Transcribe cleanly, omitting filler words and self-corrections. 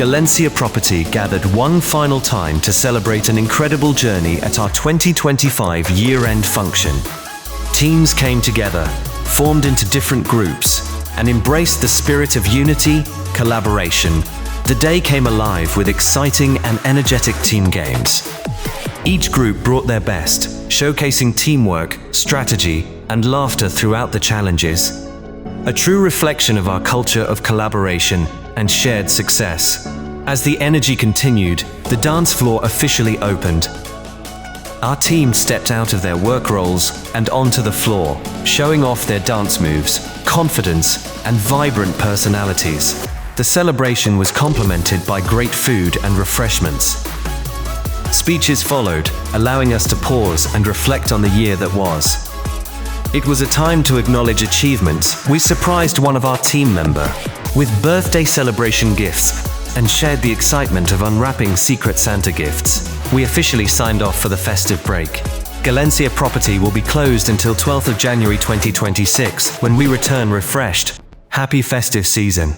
Galencia Property gathered one final time to celebrate an incredible journey at our 2025 year-end function. Teams came together, formed into different groups, and embraced the spirit of unity, collaboration. The day came alive with exciting and energetic team games. Each group brought their best, showcasing teamwork, strategy, and laughter throughout the challenges. A true reflection of our culture of collaboration and shared success. As the energy continued, the dance floor officially opened. Our team stepped out of their work roles and onto the floor, showing off their dance moves, confidence, and vibrant personalities. The celebration was complemented by great food and refreshments. Speeches followed, allowing us to pause and reflect on the year that was. It was a time to acknowledge achievements. We surprised one of our team member with birthday celebration gifts and shared the excitement of unwrapping Secret Santa gifts. We officially signed off for the festive break. Galencia Property will be closed until 12th of January 2026 when we return refreshed. Happy festive season.